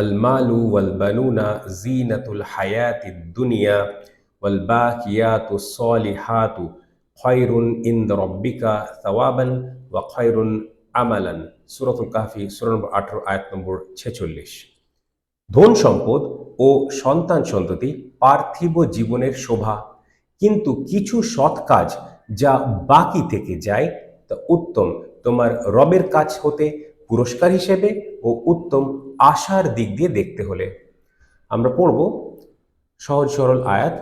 আল মালু ওয়াল বানুনা জিনাতুল হায়াতিদ দুনিয়া ওয়াল বাকিয়াতুস সলিহাতু খায়রুন ইনদা রাব্বিকা সাওয়াবান ওয়া খায়রুন আমালান। সূরাতুল কাহফি সূরা নম্বর 18 আয়াত নম্বর 46। ধন সম্পদ ও সন্তান সন্ততি পার্থিব জীবনের শোভা, কিন্তু কিছু সৎ কাজ যা বাকি থেকে যায় তা উত্তম তোমার রবের কাছ হতে পুরস্কার হিসেবে ও উত্তম আশার দিক দিয়ে দেখতে হলে। আমরা পড়ব সহজ সরল আয়াত।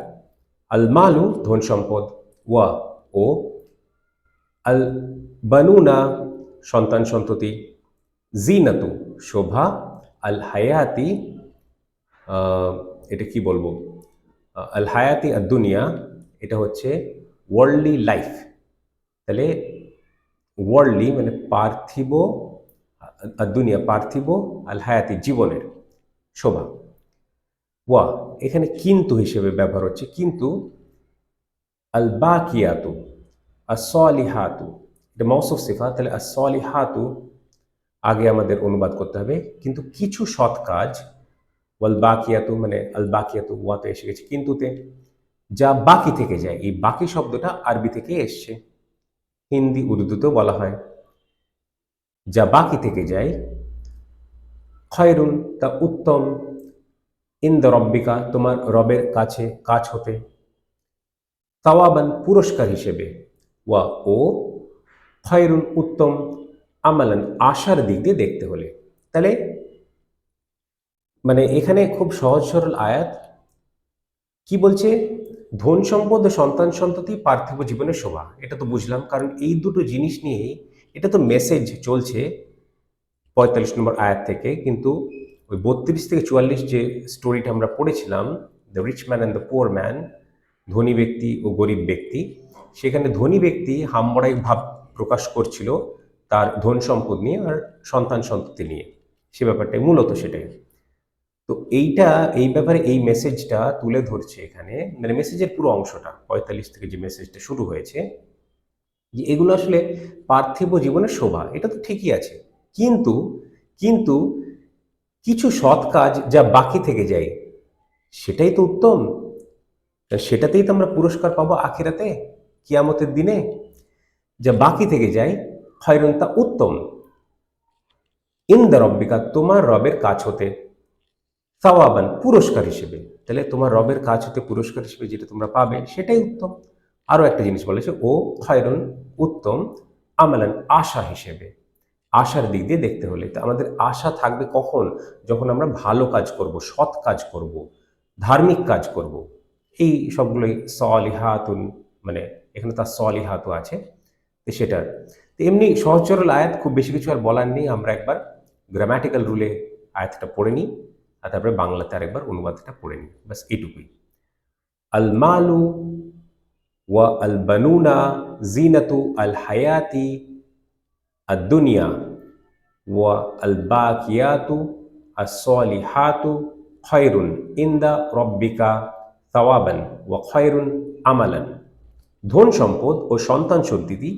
আল মালু ধন সম্পদ, ওয়া ও, আল বানুনা সন্তান সন্ততি, জিনাতু শোভা, আল হায়াতি এটা কি বলবো, আল হায়াতি আর দুনিয়া এটা হচ্ছে ওয়ার্ল্ডলি লাইফ। তাহলে ওয়ার্ল্ডলি মানে পার্থিব, আর দুনিয়া পার্থিব, আল হায়াতি জীবনের শোভা। ওয়া এখানে কিন্তু হিসেবে ব্যবহার হচ্ছে, কিন্তু আল বাকিয়াতু as-সলিহাতু এটা মওসুফ সিফা, তাহলে as-সলিহাতু আগে আমাদের অনুবাদ করতে হবে, কিন্তু কিছু সৎ কাজ, ওয়াল বাকিয়াতু মানে আল বাকিয়াতু ওয়াতে এসে গেছে কিন্তুতে, যা বাকি থেকে যায়। এই বাকি শব্দটা আরবি থেকে এসছে, হিন্দি উর্দুতেও বলা হয়। যা বাকি থেকে যায়, খয়রুন তা উত্তম, ইনদা রব্বিকা তোমার রবের কাছে কাজ হতে, তাওয়াবান পুরস্কার হিসেবে, ওয়া ও, খয়রুন উত্তম, আমালান আশার দিক দিয়ে দেখতে হলে। তাহলে মানে এখানে খুব সহজ সরল আয়াত। কি বলছে? ধন সম্পদ ও সন্তান সন্ততি পার্থিব জীবনের শোভা, এটা তো বুঝলাম, কারণ এই দুটো জিনিস নিয়ে এটা তো মেসেজ চলছে 45 নম্বর আয়াত থেকে। কিন্তু ওই 32 থেকে 44 যে স্টোরিটা আমরা পড়েছিলাম, the rich man and the poor man, ধনী ব্যক্তি ও গরিব ব্যক্তি, সেখানে ধনী ব্যক্তি হাম্বড়াই ভাব প্রকাশ করছিল তার ধন সম্পদ নিয়ে আর সন্তান সন্ততি নিয়ে, সে ব্যাপারটাই মূলত সেটাই। তো এইটা এই ব্যাপারে এই মেসেজটা তুলে ধরছে এখানে, মানে মেসেজের পুরো অংশটা 45 থেকে যে মেসেজটা শুরু হয়েছে, যে এগুলো আসলে পার্থিব জীবনের শোভা, এটা তো ঠিকই আছে, কিন্তু কিন্তু কিছু সৎ কাজ যা বাকি থেকে যায় সেটাই তো উত্তম, সেটাতেই তো আমরা পুরস্কার পাবো আখিরাতে, কিয়ামতের দিনে। যা বাকি থেকে যায়, খয়রুন তা উত্তম, ইনদা রব্বিকা তোমার রবের কাছ হতে, সাওয়াবান পুরস্কার হিসেবে। তাহলে তোমার রবের কাছ হতে পুরস্কার হিসেবে যেটা তোমরা পাবে সেটাই উত্তম। আরো একটা জিনিস বলেছে, ও খয়রুন উত্তম, আমালান আশা হিসেবে, আশার দিক দিয়ে দেখতে হলে। তো আমাদের আশা থাকবে কখন? যখন আমরা ভালো কাজ করব, সৎ কাজ করব, ধার্মিক কাজ করব। এই সবগুলোই সলিহাতুন, মানে এখানে তার সলিহাতু আছে, তো সেটা। তো এমনি সহজ সরল আয়াত, খুব বেশি কিছু আর বলার নেই। আমরা একবার গ্রামাটিক্যাল রুলে আয়াতটা পড়ে নিই, আর তারপরে বাংলাতে আরেকবার অনুবাদটা পড়ে নিই, ব্যাস এইটুকুই। আল মালু ওয়া আল বানুনা জিনাতু আল হায়াতি আদ দুনিয়া ওয়া আল বাকিয়াতু as-সলিহাতু খায়রুন ইনদা রব্বিকা সাওয়াবান ওয়া খায়রুন আমালান। ধন সম্পদ ও সন্তান সন্ততি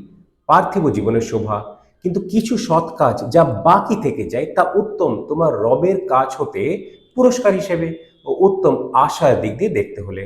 পার্থিব জীবনের শোভা, কিন্তু কিছু সৎ কাজ যা বাকি থেকে যায় তা উত্তম তোমার রবের কাজ হতে পুরস্কার হিসেবে ও উত্তম আশার দিক দিয়ে দেখতে হলে।